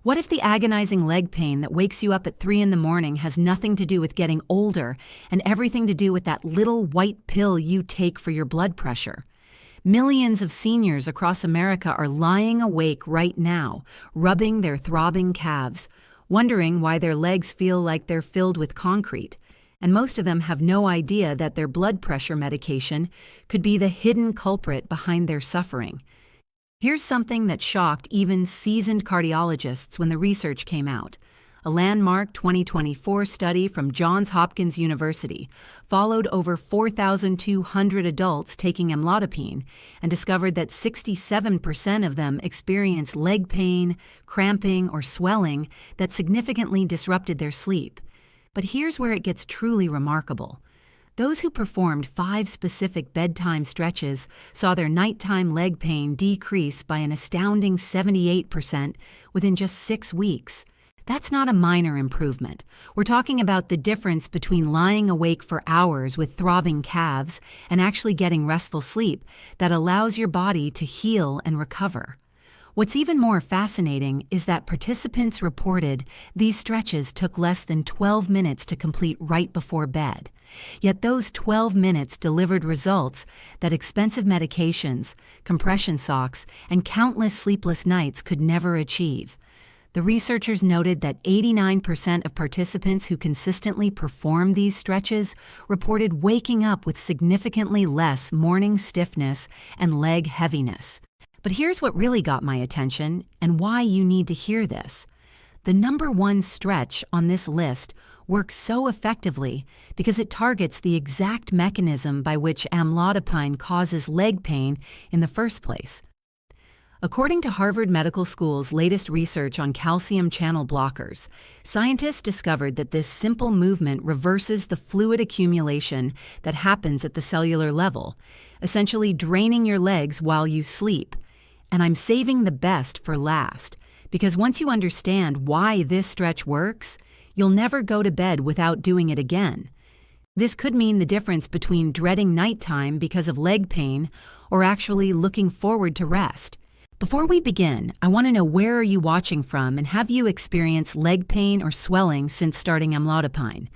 What if the agonizing leg pain that wakes you up at 3 in the morning has nothing to do with getting older and everything to do with that little white pill you take for your blood pressure? Millions of seniors across America are lying awake right now, rubbing their throbbing calves, wondering why their legs feel like they're filled with concrete. And most of them have no idea that their blood pressure medication could be the hidden culprit behind their suffering. Here's something that shocked even seasoned cardiologists when the research came out. A landmark 2024 study from Johns Hopkins University followed over 4,200 adults taking amlodipine and discovered that 67% of them experienced leg pain, cramping, or swelling that significantly disrupted their sleep. But here's where it gets truly remarkable. Those who performed 5 specific bedtime stretches saw their nighttime leg pain decrease by an astounding 78% within just 6 weeks. That's not a minor improvement. We're talking about the difference between lying awake for hours with throbbing calves and actually getting restful sleep that allows your body to heal and recover. What's even more fascinating is that participants reported these stretches took less than 12 minutes to complete right before bed. Yet those 12 minutes delivered results that expensive medications, compression socks, and countless sleepless nights could never achieve. The researchers noted that 89% of participants who consistently performed these stretches reported waking up with significantly less morning stiffness and leg heaviness. But here's what really got my attention and why you need to hear this. The number one stretch on this list works so effectively because it targets the exact mechanism by which amlodipine causes leg pain in the first place. According to Harvard Medical School's latest research on calcium channel blockers, scientists discovered that this simple movement reverses the fluid accumulation that happens at the cellular level, essentially draining your legs while you sleep. And I'm saving the best for last, because once you understand why this stretch works, you'll never go to bed without doing it again. This could mean the difference between dreading nighttime because of leg pain or actually looking forward to rest. Before we begin, I want to know, where are you watching from and have you experienced leg pain or swelling since starting amlodipine?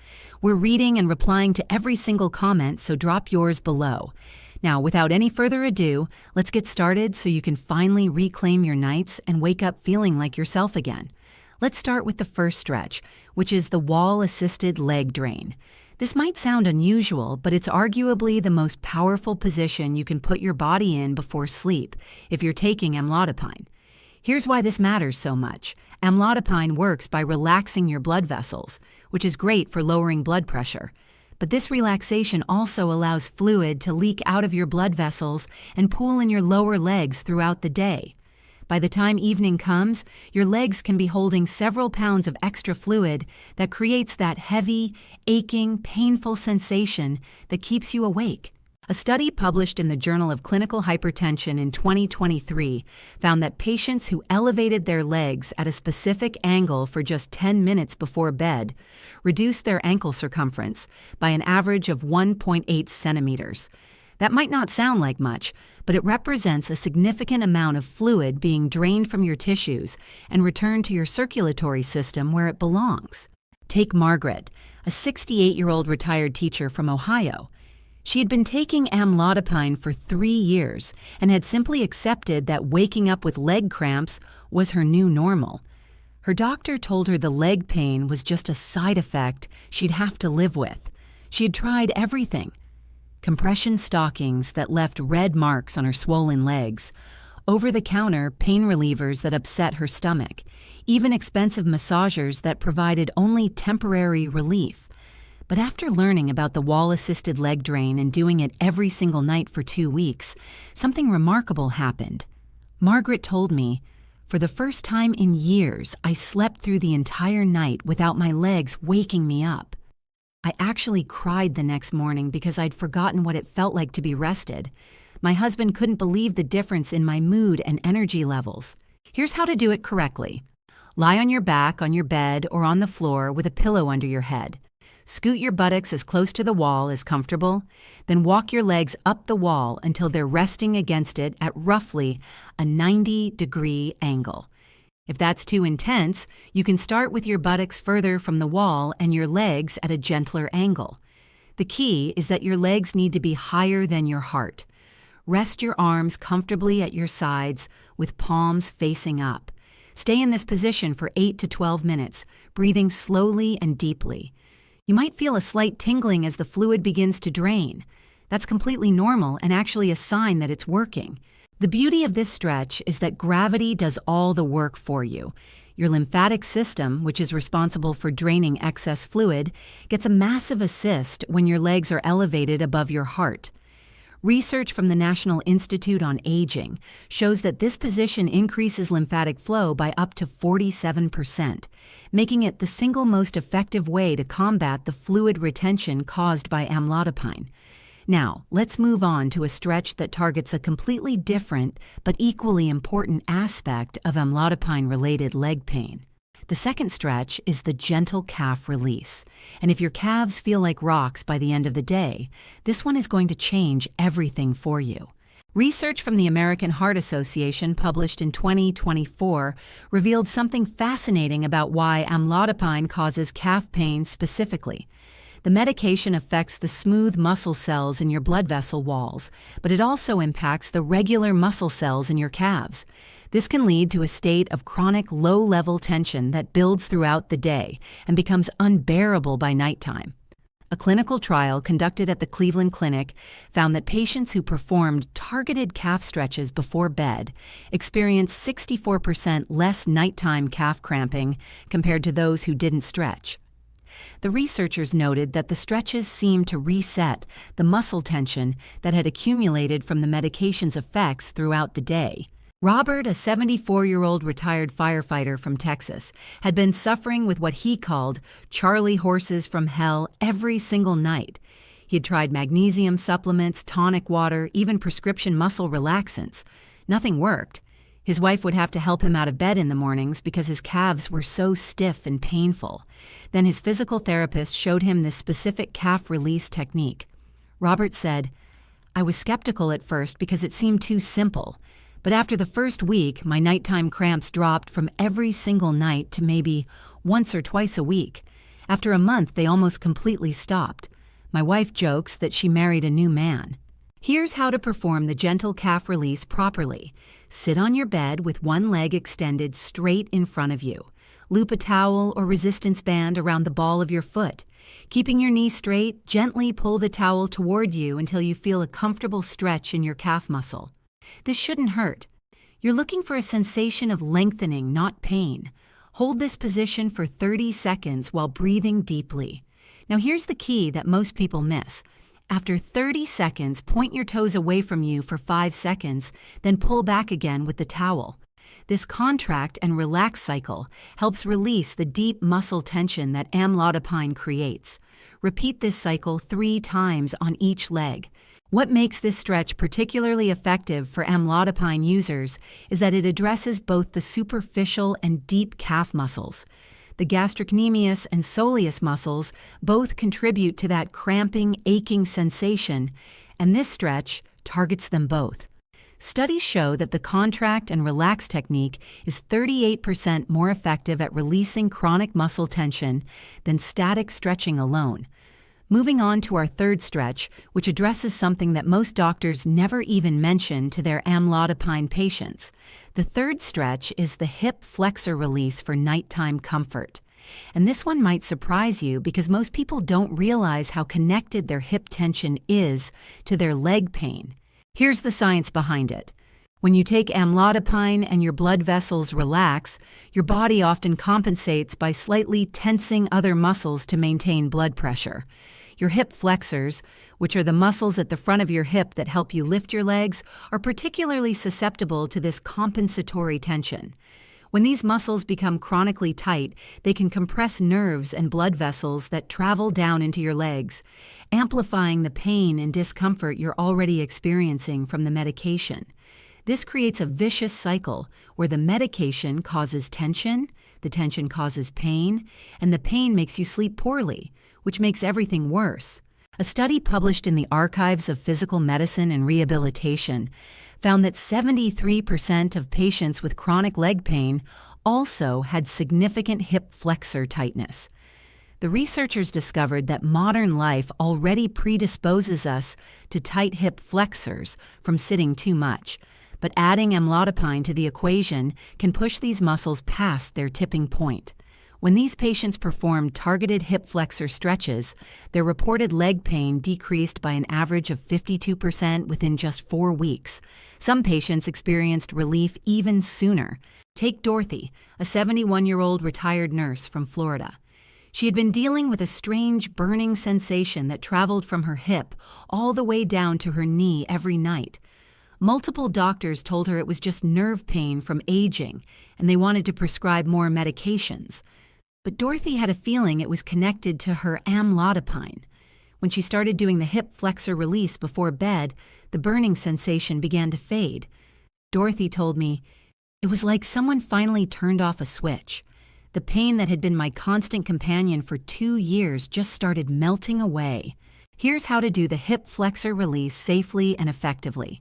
We're reading and replying to every single comment, so drop yours below. Now, without any further ado, let's get started so you can finally reclaim your nights and wake up feeling like yourself again. Let's start with the first stretch, which is the wall-assisted leg drain. This might sound unusual, but it's arguably the most powerful position you can put your body in before sleep if you're taking amlodipine. Here's why this matters so much. Amlodipine works by relaxing your blood vessels, which is great for lowering blood pressure. But this relaxation also allows fluid to leak out of your blood vessels and pool in your lower legs throughout the day. By the time evening comes, your legs can be holding several pounds of extra fluid that creates that heavy, aching, painful sensation that keeps you awake. A study published in the Journal of Clinical Hypertension in 2023 found that patients who elevated their legs at a specific angle for just 10 minutes before bed reduced their ankle circumference by an average of 1.8 centimeters. That might not sound like much, but it represents a significant amount of fluid being drained from your tissues and returned to your circulatory system where it belongs. Take Margaret, a 68-year-old retired teacher from Ohio. She had been taking amlodipine for 3 years and had simply accepted that waking up with leg cramps was her new normal. Her doctor told her the leg pain was just a side effect she'd have to live with. She had tried everything: compression stockings that left red marks on her swollen legs, over-the-counter pain relievers that upset her stomach, even expensive massagers that provided only temporary relief. But after learning about the wall-assisted leg drain and doing it every single night for 2 weeks, something remarkable happened. Margaret told me, "For the first time in years, I slept through the entire night without my legs waking me up. I actually cried the next morning because I'd forgotten what it felt like to be rested. My husband couldn't believe the difference in my mood and energy levels." Here's how to do it correctly. Lie on your back on your bed or on the floor with a pillow under your head. Scoot your buttocks as close to the wall as comfortable, then walk your legs up the wall until they're resting against it at roughly a 90-degree angle. If that's too intense, you can start with your buttocks further from the wall and your legs at a gentler angle. The key is that your legs need to be higher than your heart. Rest your arms comfortably at your sides with palms facing up. Stay in this position for 8 to 12 minutes, breathing slowly and deeply. You might feel a slight tingling as the fluid begins to drain. That's completely normal and actually a sign that it's working. The beauty of this stretch is that gravity does all the work for you. Your lymphatic system, which is responsible for draining excess fluid, gets a massive assist when your legs are elevated above your heart. Research from the National Institute on Aging shows that this position increases lymphatic flow by up to 47%, making it the single most effective way to combat the fluid retention caused by amlodipine. Now, let's move on to a stretch that targets a completely different but equally important aspect of amlodipine-related leg pain. The second stretch is the gentle calf release, and if your calves feel like rocks by the end of the day, this one is going to change everything for you. Research from the American Heart Association published in 2024 revealed something fascinating about why amlodipine causes calf pain specifically. The medication affects the smooth muscle cells in your blood vessel walls, but it also impacts the regular muscle cells in your calves. This can lead to a state of chronic low-level tension that builds throughout the day and becomes unbearable by nighttime. A clinical trial conducted at the Cleveland Clinic found that patients who performed targeted calf stretches before bed experienced 64% less nighttime calf cramping compared to those who didn't stretch. The researchers noted that the stretches seemed to reset the muscle tension that had accumulated from the medication's effects throughout the day. Robert, a 74-year-old retired firefighter from Texas, had been suffering with what he called Charlie horses from hell every single night. He had tried magnesium supplements, tonic water, even prescription muscle relaxants. Nothing worked. His wife would have to help him out of bed in the mornings because his calves were so stiff and painful. Then his physical therapist showed him this specific calf release technique. Robert said, "I was skeptical at first because it seemed too simple. But after the first week, my nighttime cramps dropped from every single night to maybe once or twice a week. After a month, they almost completely stopped. My wife jokes that she married a new man." Here's how to perform the gentle calf release properly. Sit on your bed with one leg extended straight in front of you. Loop a towel or resistance band around the ball of your foot. Keeping your knee straight, gently pull the towel toward you until you feel a comfortable stretch in your calf muscle. This shouldn't hurt. You're looking for a sensation of lengthening, not pain. Hold this position for 30 seconds while breathing deeply. Now here's the key that most people miss. After 30 seconds, point your toes away from you for 5 seconds, then pull back again with the towel. This contract and relax cycle helps release the deep muscle tension that amlodipine creates. Repeat this cycle 3 times on each leg. What makes this stretch particularly effective for amlodipine users is that it addresses both the superficial and deep calf muscles. The gastrocnemius and soleus muscles both contribute to that cramping, aching sensation, and this stretch targets them both. Studies show that the contract and relax technique is 38% more effective at releasing chronic muscle tension than static stretching alone. Moving on to our third stretch, which addresses something that most doctors never even mention to their amlodipine patients. The third stretch is the hip flexor release for nighttime comfort. And this one might surprise you because most people don't realize how connected their hip tension is to their leg pain. Here's the science behind it. When you take amlodipine and your blood vessels relax, your body often compensates by slightly tensing other muscles to maintain blood pressure. Your hip flexors, which are the muscles at the front of your hip that help you lift your legs, are particularly susceptible to this compensatory tension. When these muscles become chronically tight, they can compress nerves and blood vessels that travel down into your legs, amplifying the pain and discomfort you're already experiencing from the medication. This creates a vicious cycle where the medication causes tension, the tension causes pain, and the pain makes you sleep poorly, which makes everything worse. A study published in the Archives of Physical Medicine and Rehabilitation found that 73% of patients with chronic leg pain also had significant hip flexor tightness. The researchers discovered that modern life already predisposes us to tight hip flexors from sitting too much, but adding amlodipine to the equation can push these muscles past their tipping point. When these patients performed targeted hip flexor stretches, their reported leg pain decreased by an average of 52% within just 4 weeks. Some patients experienced relief even sooner. Take Dorothy, a 71-year-old retired nurse from Florida. She had been dealing with a strange burning sensation that traveled from her hip all the way down to her knee every night. Multiple doctors told her it was just nerve pain from aging, and they wanted to prescribe more medications. But Dorothy had a feeling it was connected to her amlodipine. When she started doing the hip flexor release before bed, the burning sensation began to fade. Dorothy told me, "It was like someone finally turned off a switch. The pain that had been my constant companion for 2 years just started melting away." Here's how to do the hip flexor release safely and effectively.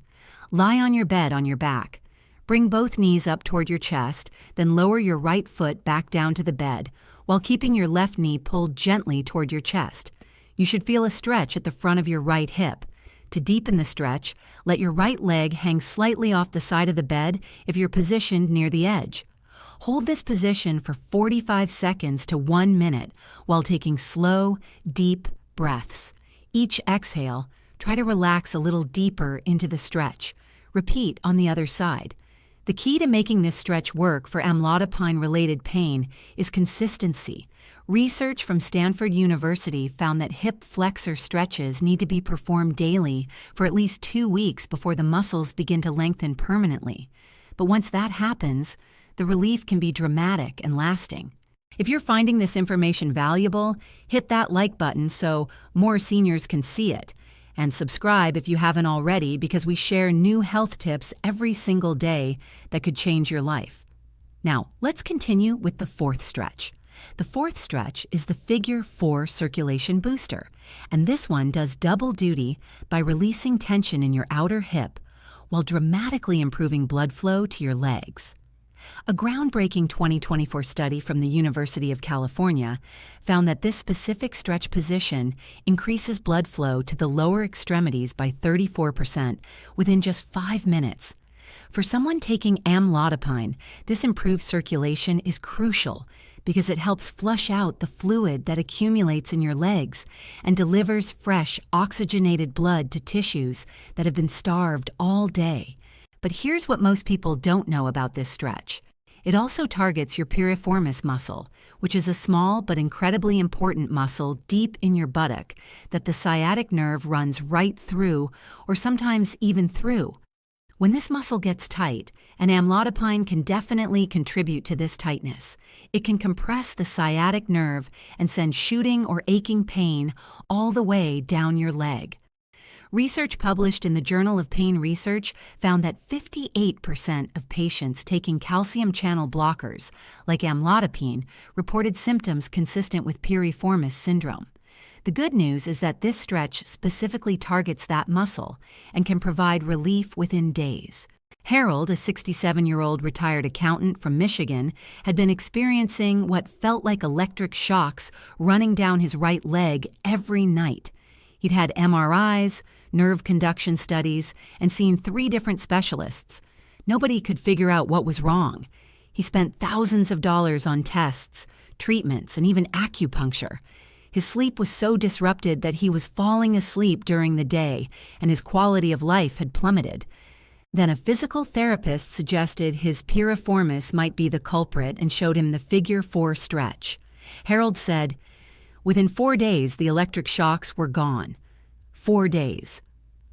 Lie on your bed on your back. Bring both knees up toward your chest, then lower your right foot back down to the bed, while keeping your left knee pulled gently toward your chest. You should feel a stretch at the front of your right hip. To deepen the stretch, let your right leg hang slightly off the side of the bed if you're positioned near the edge. Hold this position for 45 seconds to 1 minute while taking slow, deep breaths. Each exhale, try to relax a little deeper into the stretch. Repeat on the other side. The key to making this stretch work for amlodipine-related pain is consistency. Research from Stanford University found that hip flexor stretches need to be performed daily for at least 2 weeks before the muscles begin to lengthen permanently. But once that happens, the relief can be dramatic and lasting. If you're finding this information valuable, hit that like button so more seniors can see it. And subscribe if you haven't already, because we share new health tips every single day that could change your life. Now, let's continue with the fourth stretch. The fourth stretch is the Figure 4 circulation booster, and this one does double duty by releasing tension in your outer hip while dramatically improving blood flow to your legs. A groundbreaking 2024 study from the University of California found that this specific stretch position increases blood flow to the lower extremities by 34% within just 5 minutes. For someone taking amlodipine, this improved circulation is crucial because it helps flush out the fluid that accumulates in your legs and delivers fresh, oxygenated blood to tissues that have been starved all day. But here's what most people don't know about this stretch. It also targets your piriformis muscle, which is a small but incredibly important muscle deep in your buttock that the sciatic nerve runs right through, or sometimes even through. When this muscle gets tight, and amlodipine can definitely contribute to this tightness, it can compress the sciatic nerve and send shooting or aching pain all the way down your leg. Research published in the Journal of Pain Research found that 58% of patients taking calcium channel blockers, like amlodipine, reported symptoms consistent with piriformis syndrome. The good news is that this stretch specifically targets that muscle and can provide relief within days. Harold, a 67-year-old retired accountant from Michigan, had been experiencing what felt like electric shocks running down his right leg every night. He'd had MRIs, nerve conduction studies, and seen 3 different specialists. Nobody could figure out what was wrong. He spent thousands of dollars on tests, treatments, and even acupuncture. His sleep was so disrupted that he was falling asleep during the day, and his quality of life had plummeted. Then a physical therapist suggested his piriformis might be the culprit and showed him the Figure 4 stretch. Harold said, "Within 4 days, the electric shocks were gone." 4 days.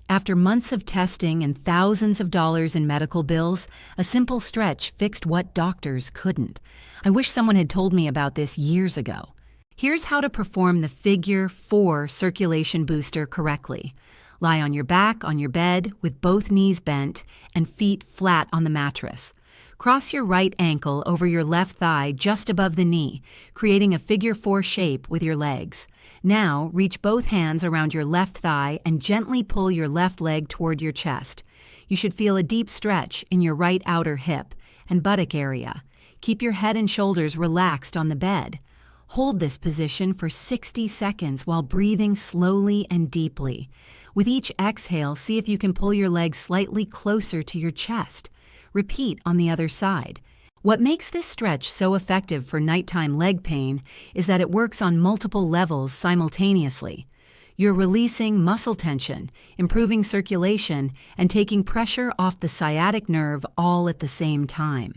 After months of testing and thousands of dollars in medical bills, a simple stretch fixed what doctors couldn't. I wish someone had told me about this years ago. Here's how to perform the Figure 4 circulation booster correctly. Lie on your back on your bed with both knees bent and feet flat on the mattress. Cross your right ankle over your left thigh just above the knee, creating a Figure 4 shape with your legs. Now, reach both hands around your left thigh and gently pull your left leg toward your chest. You should feel a deep stretch in your right outer hip and buttock area. Keep your head and shoulders relaxed on the bed. Hold this position for 60 seconds while breathing slowly and deeply. With each exhale, see if you can pull your legs slightly closer to your chest. Repeat on the other side. What makes this stretch so effective for nighttime leg pain is that it works on multiple levels simultaneously. You're releasing muscle tension, improving circulation, and taking pressure off the sciatic nerve all at the same time.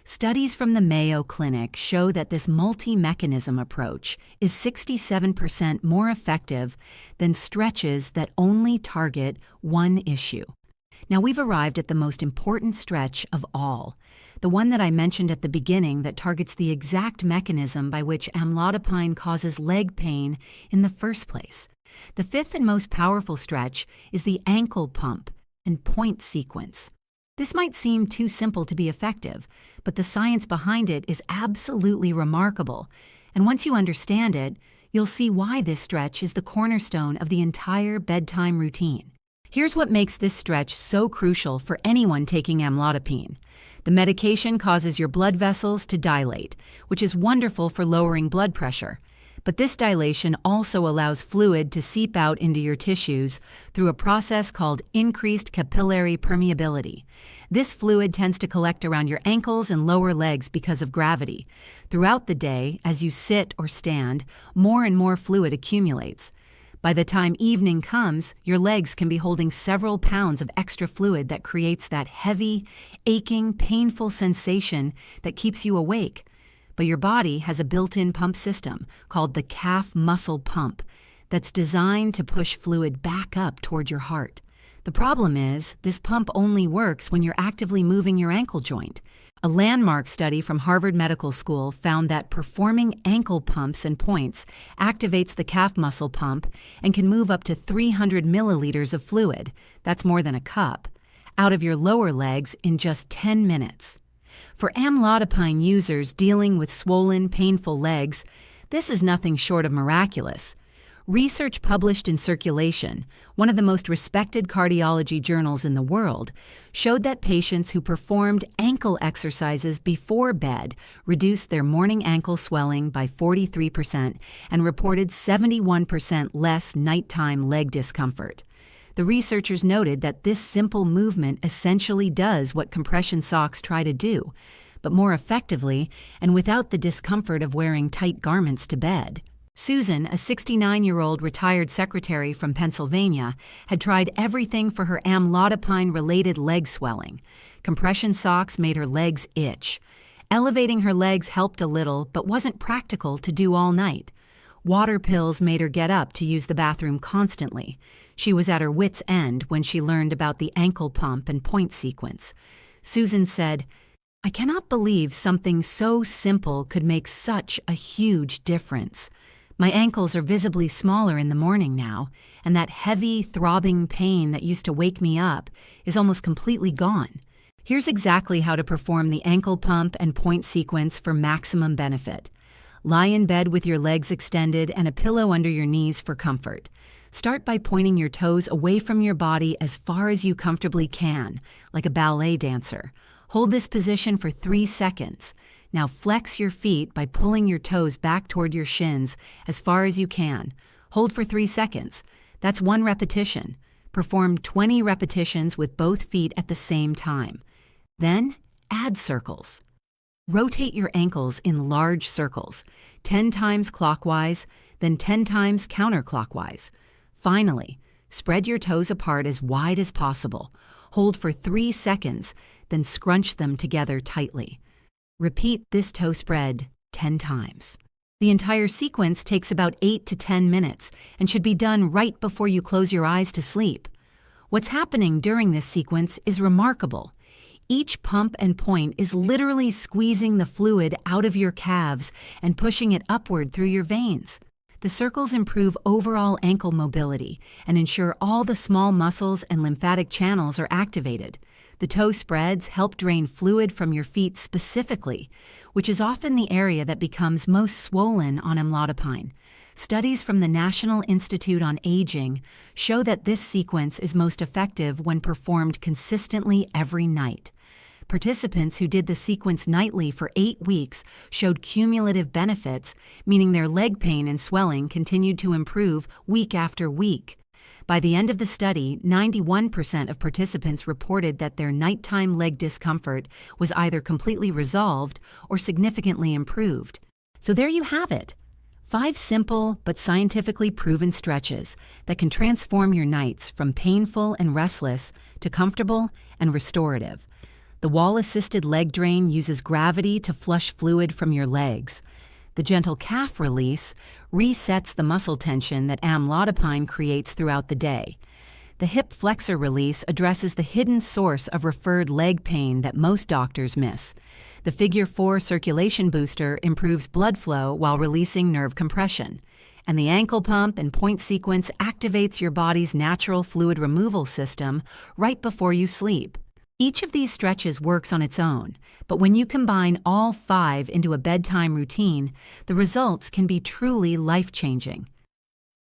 Studies from the Mayo Clinic show that this multi-mechanism approach is 67% more effective than stretches that only target one issue. Now we've arrived at the most important stretch of all, the one that I mentioned at the beginning that targets the exact mechanism by which amlodipine causes leg pain in the first place. The fifth and most powerful stretch is the ankle pump and point sequence. This might seem too simple to be effective, but the science behind it is absolutely remarkable. And once you understand it, you'll see why this stretch is the cornerstone of the entire bedtime routine. Here's what makes this stretch so crucial for anyone taking amlodipine. The medication causes your blood vessels to dilate, which is wonderful for lowering blood pressure. But this dilation also allows fluid to seep out into your tissues through a process called increased capillary permeability. This fluid tends to collect around your ankles and lower legs because of gravity. Throughout the day, as you sit or stand, more and more fluid accumulates. By the time evening comes, your legs can be holding several pounds of extra fluid that creates that heavy, aching, painful sensation that keeps you awake. But your body has a built-in pump system called the calf muscle pump that's designed to push fluid back up toward your heart. The problem is, this pump only works when you're actively moving your ankle joint. A landmark study from Harvard Medical School found that performing ankle pumps and points activates the calf muscle pump and can move up to 300 milliliters of fluid, that's more than a cup, out of your lower legs in just 10 minutes. For amlodipine users dealing with swollen, painful legs, this is nothing short of miraculous. Research published in Circulation, one of the most respected cardiology journals in the world, showed that patients who performed ankle exercises before bed reduced their morning ankle swelling by 43% and reported 71% less nighttime leg discomfort. The researchers noted that this simple movement essentially does what compression socks try to do, but more effectively and without the discomfort of wearing tight garments to bed. Susan, a 69-year-old retired secretary from Pennsylvania, had tried everything for her amlodipine-related leg swelling. Compression socks made her legs itch. Elevating her legs helped a little, but wasn't practical to do all night. Water pills made her get up to use the bathroom constantly. She was at her wit's end when she learned about the ankle pump and point sequence. Susan said, "I cannot believe something so simple could make such a huge difference. My ankles are visibly smaller in the morning now, and that heavy, throbbing pain that used to wake me up is almost completely gone." Here's exactly how to perform the ankle pump and point sequence for maximum benefit. Lie in bed with your legs extended and a pillow under your knees for comfort. Start by pointing your toes away from your body as far as you comfortably can, like a ballet dancer. Hold this position for 3 seconds. Now flex your feet by pulling your toes back toward your shins as far as you can. Hold for 3 seconds. That's 1 repetition. Perform 20 repetitions with both feet at the same time. Then add circles. Rotate your ankles in large circles, 10 times clockwise, then 10 times counterclockwise. Finally, spread your toes apart as wide as possible. Hold for 3 seconds, then scrunch them together tightly. Repeat this toe spread 10 times. The entire sequence takes about 8 to 10 minutes and should be done right before you close your eyes to sleep. What's happening during this sequence is remarkable. Each pump and point is literally squeezing the fluid out of your calves and pushing it upward through your veins. The circles improve overall ankle mobility and ensure all the small muscles and lymphatic channels are activated. The toe spreads help drain fluid from your feet specifically, which is often the area that becomes most swollen on amlodipine. Studies from the National Institute on Aging show that this sequence is most effective when performed consistently every night. Participants who did the sequence nightly for 8 weeks showed cumulative benefits, meaning their leg pain and swelling continued to improve week after week. By the end of the study, 91% of participants reported that their nighttime leg discomfort was either completely resolved or significantly improved. So there you have it. 5 simple but scientifically proven stretches that can transform your nights from painful and restless to comfortable and restorative. The wall-assisted leg drain uses gravity to flush fluid from your legs. The gentle calf release resets the muscle tension that amlodipine creates throughout the day. The hip flexor release addresses the hidden source of referred leg pain that most doctors miss. The Figure 4 circulation booster improves blood flow while releasing nerve compression. And the ankle pump and point sequence activates your body's natural fluid removal system right before you sleep. Each of these stretches works on its own, but when you combine all 5 into a bedtime routine, the results can be truly life-changing.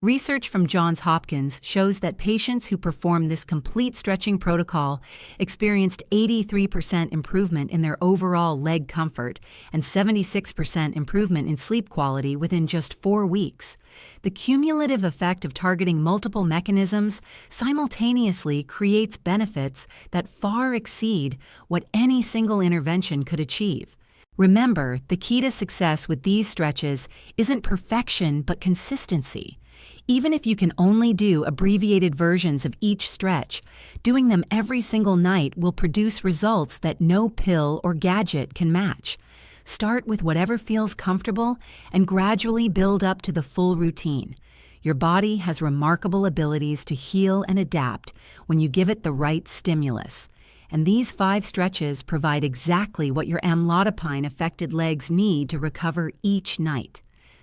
Research from Johns Hopkins shows that patients who perform this complete stretching protocol experienced 83% improvement in their overall leg comfort and 76% improvement in sleep quality within just 4 weeks. The cumulative effect of targeting multiple mechanisms simultaneously creates benefits that far exceed what any single intervention could achieve. Remember, the key to success with these stretches isn't perfection but consistency. Even if you can only do abbreviated versions of each stretch, doing them every single night will produce results that no pill or gadget can match. Start with whatever feels comfortable and gradually build up to the full routine. Your body has remarkable abilities to heal and adapt when you give it the right stimulus. And these 5 stretches provide exactly what your amlodipine-affected legs need to recover each night.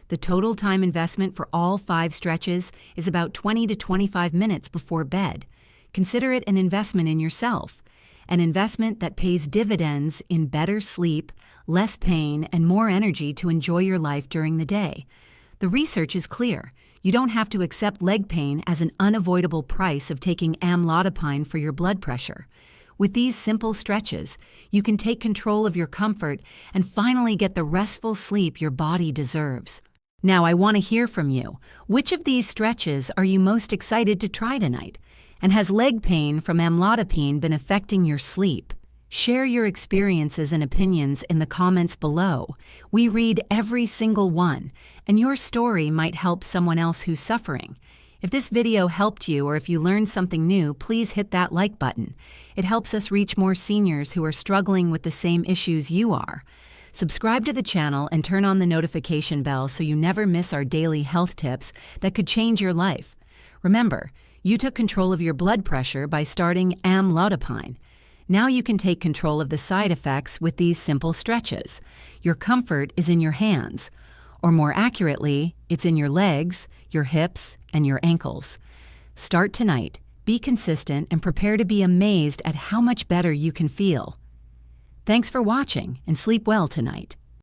The total time investment for all 5 stretches is about 20 to 25 minutes before bed. Consider it an investment in yourself, an investment that pays dividends in better sleep, less pain, and more energy to enjoy your life during the day. The research is clear. You don't have to accept leg pain as an unavoidable price of taking amlodipine for your blood pressure. With these simple stretches, you can take control of your comfort and finally get the restful sleep your body deserves. Now I want to hear from you. Which of these stretches are you most excited to try tonight? And has leg pain from amlodipine been affecting your sleep? Share your experiences and opinions in the comments below. We read every single one, and your story might help someone else who's suffering. If this video helped you or if you learned something new, please hit that like button. It helps us reach more seniors who are struggling with the same issues you are. Subscribe to the channel and turn on the notification bell so you never miss our daily health tips that could change your life. Remember, you took control of your blood pressure by starting Amlodipine. Now you can take control of the side effects with these simple stretches. Your comfort is in your hands, or more accurately, it's in your legs, your hips, and your ankles. Start tonight, be consistent, and prepare to be amazed at how much better you can feel. Thanks for watching, and sleep well tonight.